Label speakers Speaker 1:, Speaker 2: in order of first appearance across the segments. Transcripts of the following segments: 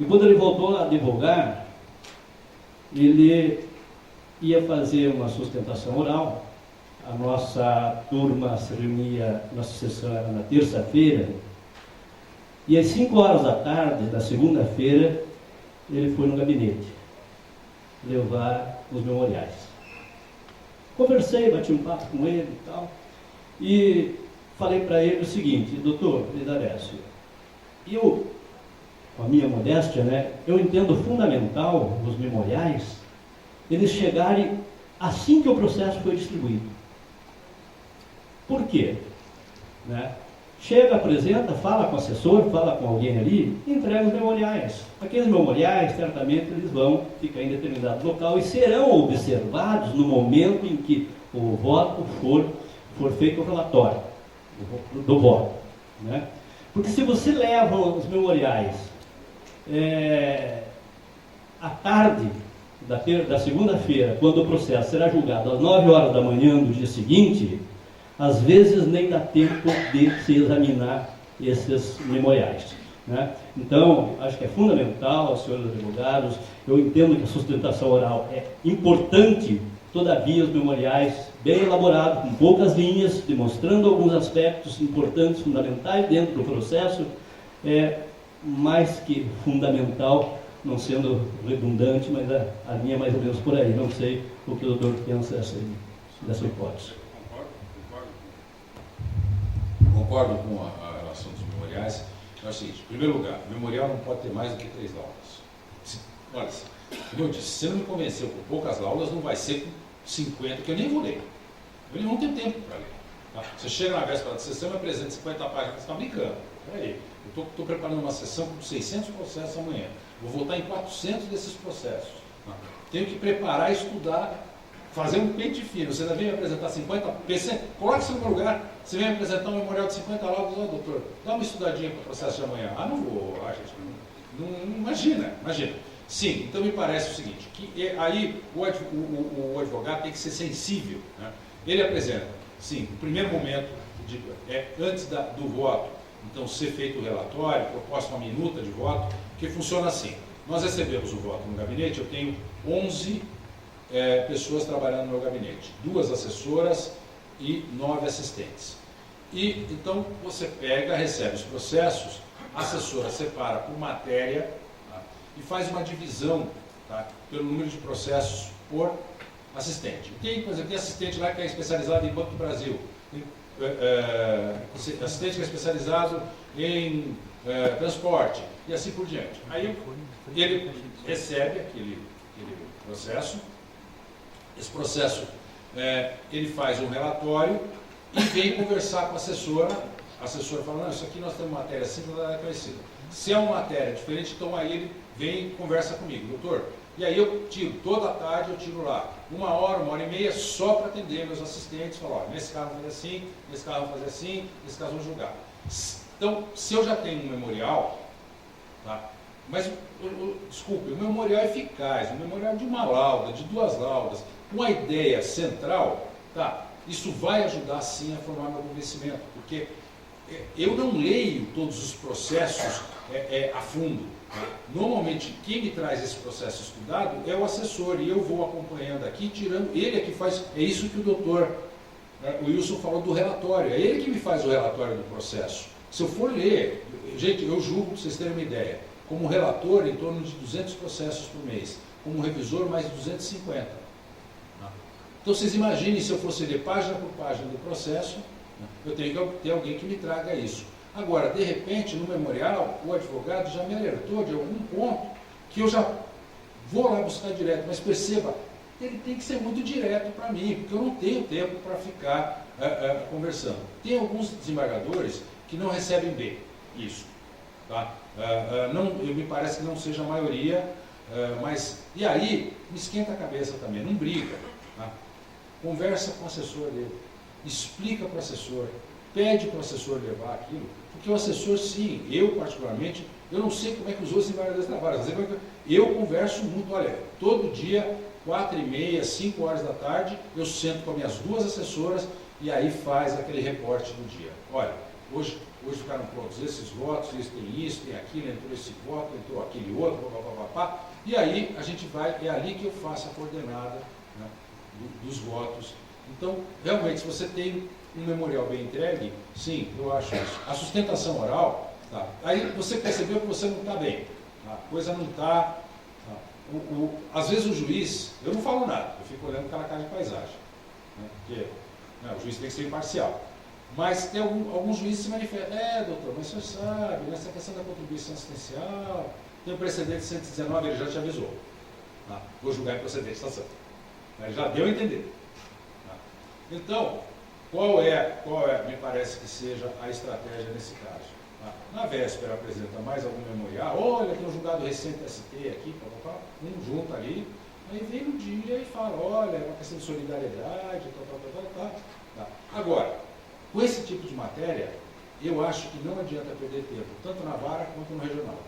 Speaker 1: E quando ele voltou a advogar, ele ia fazer uma sustentação oral. A nossa turma se reunia, nossa sessão era na terça-feira, e às 5 horas da tarde, da segunda-feira, ele foi no gabinete levar os memoriais. Conversei, bati um papo com ele e tal, e falei para ele o seguinte: doutor Lidarécio, eu, com a minha modéstia, né, eu entendo fundamental os memoriais eles chegarem assim que o processo foi distribuído. Por quê? Né? Chega, apresenta, fala com o assessor, fala com alguém ali, entrega os memoriais. Aqueles memoriais, certamente, eles vão ficar em determinado local e serão observados no momento em que o voto for feito o relatório do voto. Né? Porque se você leva os memoriais à tarde da segunda-feira, quando o processo será julgado às 9 horas da manhã do dia seguinte, às vezes nem dá tempo de se examinar esses memoriais. Né? Então, acho que é fundamental, senhores advogados, eu entendo que a sustentação oral é importante, todavia os memoriais bem elaborados, com poucas linhas, demonstrando alguns aspectos importantes, fundamentais dentro do processo, é mais que fundamental, não sendo redundante, mas a linha é mais ou menos por aí. Não sei o que o doutor pensa dessa hipótese.
Speaker 2: Concordo com a relação dos memoriais. É o seguinte: em primeiro lugar, o memorial não pode ter mais do que 3 laudas. Olha, como eu disse, se você não me convenceu com poucas laudas, não vai ser com 50, que eu nem vou ler. Eu não tenho tempo para ler. Tá? Você chega na véspera da sessão e me apresenta 50 páginas, você está brincando. Peraí, eu estou preparando uma sessão com 600 processos amanhã. Vou votar em 400 desses processos. Tá? Tenho que preparar, estudar, fazer um pente fino. Você ainda vem me apresentar 50, coloque-se no meu lugar. Você vem me apresentar um memorial de 50 laudas, doutor, dá uma estudadinha para o processo de amanhã. Não vou, gente, não imagina. Sim, então me parece o seguinte, que aí o advogado tem que ser sensível. Né? Ele apresenta, sim, o primeiro momento, antes do voto, então ser feito o relatório, proposta uma minuta de voto, que funciona assim. Nós recebemos o voto no gabinete, eu tenho 11 pessoas trabalhando no meu gabinete, 2 assessoras e 9 assistentes. E então você pega, recebe os processos, a assessora separa por matéria, tá, e faz uma divisão, tá, pelo número de processos por assistente. Tem, por exemplo, tem assistente lá que é especializado em Banco do Brasil, tem assistente que é especializado em transporte, e assim por diante. Aí ele recebe aquele processo, esse processo ele faz um relatório e vem conversar com a assessora fala, não, isso aqui nós temos matéria assim, não é conhecida. Se é uma matéria diferente, então aí ele vem e conversa comigo, doutor, e aí eu tiro, toda a tarde eu tiro lá, 1 hora, 1h30, só para atender meus assistentes, falar, nesse caso vamos fazer assim, nesse caso vamos fazer assim, nesse caso vamos julgar. Então, se eu já tenho um memorial, tá, mas, desculpe, o memorial é eficaz, o memorial de uma lauda, de 2 laudas, com a ideia central, tá, isso vai ajudar sim a formar meu convencimento, porque eu não leio todos os processos a fundo. Tá? Normalmente, quem me traz esse processo estudado é o assessor, e eu vou acompanhando aqui, tirando, ele é que faz, é isso que o doutor o Wilson falou do relatório, é ele que me faz o relatório do processo. Se eu for ler, gente, eu julgo, para vocês terem uma ideia, como relator, em torno de 200 processos por mês, como revisor, mais de 250. Então, vocês imaginem, se eu fosse ler página por página do processo, eu tenho que ter alguém que me traga isso. Agora, de repente, no memorial, o advogado já me alertou de algum ponto que eu já vou lá buscar direto, mas perceba, ele tem que ser muito direto para mim, porque eu não tenho tempo para ficar conversando. Tem alguns desembargadores que não recebem bem isso. Tá? Me parece que não seja a maioria, mas... E aí, me esquenta a cabeça também, não briga. Tá? Conversa com o assessor dele, explica para o assessor, pede para o assessor levar aquilo, porque o assessor, sim, eu particularmente, eu não sei como é que os outros desembargadores trabalham, eu converso muito, olha, todo dia, 4h30, 5 horas da tarde, eu sento com as minhas 2 assessoras e aí faz aquele reporte do dia. Olha, hoje ficaram prontos esses votos, esse tem isso, tem aquilo, entrou esse voto, entrou aquele outro, papapá. E aí a gente vai, é ali que eu faço a coordenada, né, dos votos. Então, realmente, se você tem um memorial bem entregue, sim, eu acho isso. A sustentação oral, tá, aí você percebeu que você não está bem, tá, a coisa não está... Às vezes o juiz, eu não falo nada, eu fico olhando aquela cara de paisagem, né, porque o juiz tem que ser imparcial. Mas tem alguns juízes que se manifestam, doutor, mas o senhor sabe, nessa questão da contribuição assistencial, tem um precedente de 119, ele já te avisou. Tá? Vou julgar em procedente, está certo. Ele já deu a entender. Tá? Então, qual é, me parece que seja a estratégia nesse caso? Tá? Na véspera apresenta mais algum memorial, olha, tem um julgado recente ST aqui, junta ali, aí vem no dia e fala, olha, é uma questão de solidariedade, tá. Agora, com esse tipo de matéria, eu acho que não adianta perder tempo, tanto na vara quanto no regional.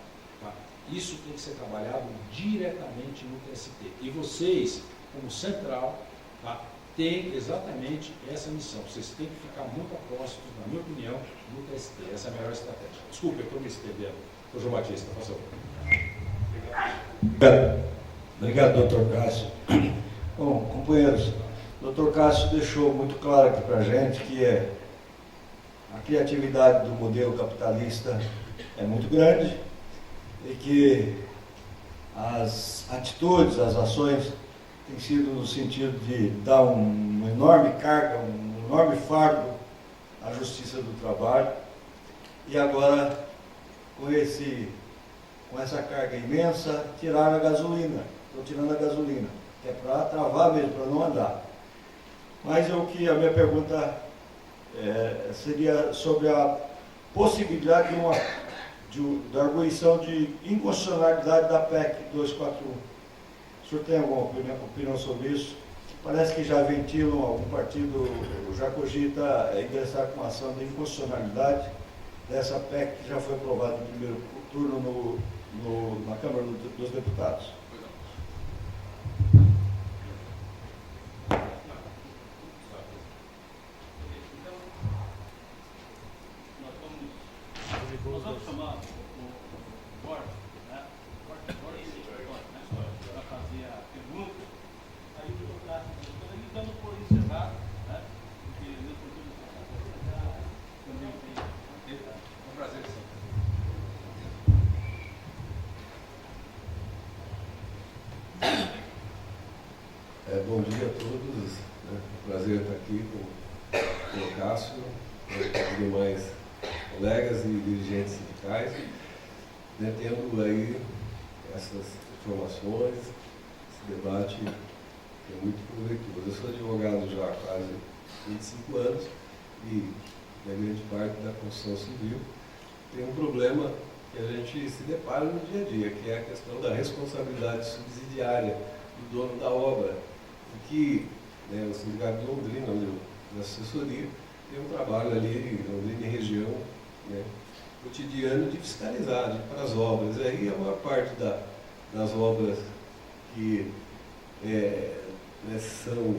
Speaker 2: Tá? Isso tem que ser trabalhado diretamente no TST. E vocês, como central, tá, têm exatamente essa missão. Vocês têm que ficar muito próximos, na minha opinião, no TST. Essa é a melhor estratégia. Desculpe, eu estou me estendendo. João Batista, por favor.
Speaker 3: Obrigado, doutor Cássio. Bom, companheiros, o doutor Cássio deixou muito claro aqui para a gente que a criatividade do modelo capitalista é muito grande e que as atitudes, as ações têm sido no sentido de dar uma enorme carga, um enorme fardo à Justiça do Trabalho e agora com essa carga imensa, tirar a gasolina. Estou tirando a gasolina, que é para travar mesmo, para não andar. Mas a minha pergunta seria sobre a possibilidade da arguição de inconstitucionalidade da PEC 241. O senhor tem alguma opinião sobre isso? Parece que já ventilam, algum partido já cogita ingressar com uma ação de inconstitucionalidade dessa PEC que já foi aprovada no primeiro turno na Câmara dos Deputados.
Speaker 1: Nós vamos chamar o Borges, né? Para fazer a pergunta. Aí o doutor Cássio, ele dando por encerrado, né? Porque meu futuro também tem.
Speaker 2: É um prazer, sim.
Speaker 4: Bom dia a todos, né? É um prazer estar aqui com o Cássio, com os demais colegas e dirigentes sindicais, né, tendo aí essas informações, esse debate que é muito proveitoso. Eu sou advogado já há quase 25 anos e, na grande parte da construção civil, tem um problema que a gente se depara no dia a dia, que é a questão da responsabilidade subsidiária do dono da obra, em que, né, o Sindicato de Londrina, na assessoria, tem um trabalho ali em Londrina e região, né, cotidiano de fiscalizar para as obras. Aí a maior parte das obras que né, são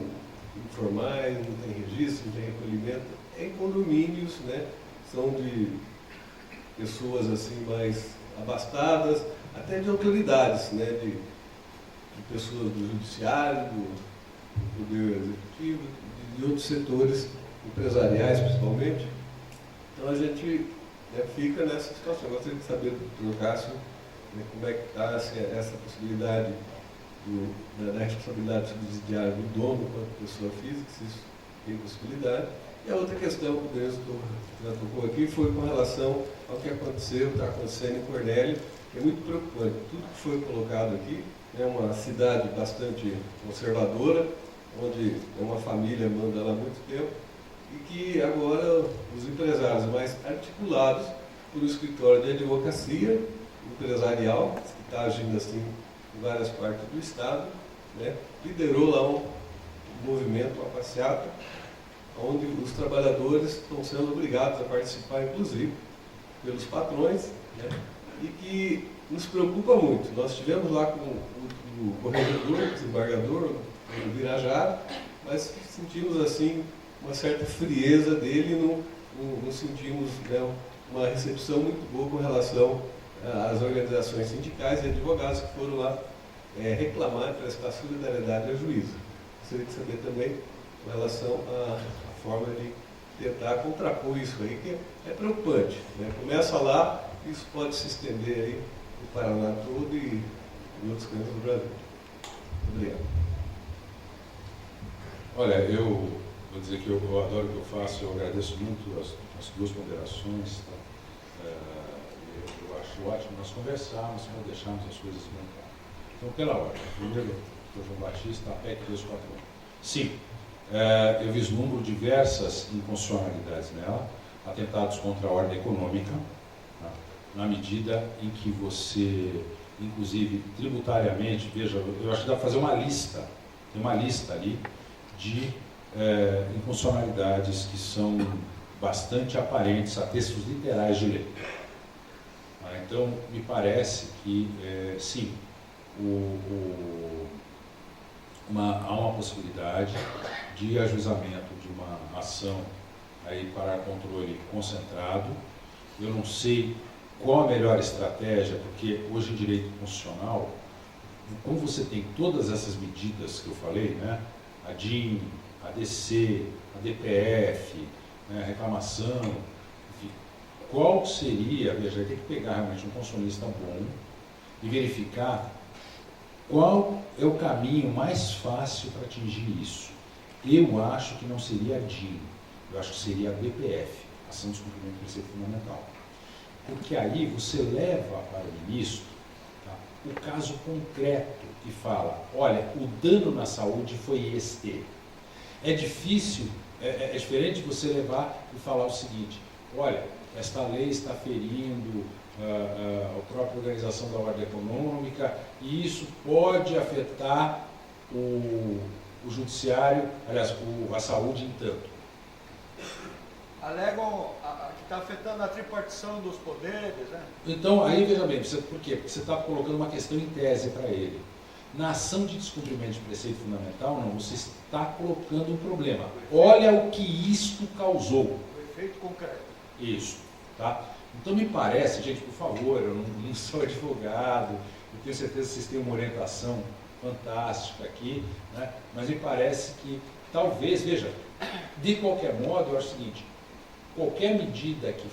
Speaker 4: informais, não tem registro, não tem recolhimento, é em condomínios, né, são de pessoas assim mais abastadas, até de autoridades, né, de pessoas do judiciário, do poder executivo, de outros setores empresariais principalmente. Então a gente fica nessa situação. Eu gostaria de saber do Dr. Cássio, né, como é que está essa possibilidade da responsabilidade subsidiária do dono quanto pessoa física, se isso tem possibilidade. E a outra questão que o Deus já tocou aqui foi com relação ao que aconteceu, está acontecendo em Cornélio, que é muito preocupante. Tudo que foi colocado aqui, é uma cidade bastante conservadora, onde uma família manda lá há muito tempo, e que agora os empresários mais articulados por um escritório de advocacia empresarial, que está agindo assim em várias partes do Estado, né, liderou lá um movimento, uma passeata, onde os trabalhadores estão sendo obrigados a participar, inclusive, pelos patrões, né, e que nos preocupa muito. Nós estivemos lá com o corregedor, o desembargador, o Virajara, mas sentimos assim uma certa frieza dele não sentimos, né, uma recepção muito boa com relação às organizações sindicais e advogados que foram lá reclamar e prestar solidariedade ao juízo. Gostaria de saber também com relação à forma de tentar contrapor isso aí, que é preocupante, né? Começa lá, isso pode se estender aí no Paraná todo e em outros cantos do Brasil. Obrigado.
Speaker 2: Olha, eu vou dizer que eu adoro o que eu faço, eu agradeço muito as duas ponderações. Tá? Eu acho ótimo nós conversarmos para deixarmos as coisas bem claras. Então, pela ordem. Primeiro, o João Batista, a PEC 241. Sim, eu vislumbro diversas inconstitucionalidades nela, atentados contra a ordem econômica, tá? Na medida em que você, inclusive tributariamente, veja, eu acho que dá para fazer uma lista, tem uma lista ali de inconstitucionalidades que são bastante aparentes a textos literais de lei. Então, me parece que, sim, há uma possibilidade de ajuizamento de uma ação aí para controle concentrado. Eu não sei qual a melhor estratégia, porque hoje em direito constitucional, como você tem todas essas medidas que eu falei, né, a DIN, a DC, a DPF, né, reclamação, enfim, qual seria, veja, tem que pegar realmente um constitucionalista bom e verificar qual é o caminho mais fácil para atingir isso. Eu acho que não seria a DIN, eu acho que seria a DPF, Ação de Descumprimento do Preceito Fundamental. Porque aí você leva para o ministro, tá, o caso concreto e fala, olha, o dano na saúde foi este. É difícil, é diferente de você levar e falar o seguinte, olha, esta lei está ferindo a própria organização da ordem econômica e isso pode afetar o judiciário, aliás, a saúde em tanto.
Speaker 3: Alegam que está afetando a tripartição dos poderes, né?
Speaker 2: Então, aí veja bem, por quê? Porque você está colocando uma questão em tese para ele. Na ação de descumprimento de preceito fundamental, não, você está colocando um problema. Olha o que isto causou.
Speaker 3: O efeito concreto.
Speaker 2: Isso, tá? Então me parece, gente, por favor, eu não sou advogado, eu tenho certeza que vocês têm uma orientação fantástica aqui, né? Mas me parece que talvez, veja, de qualquer modo, eu acho o seguinte, qualquer medida que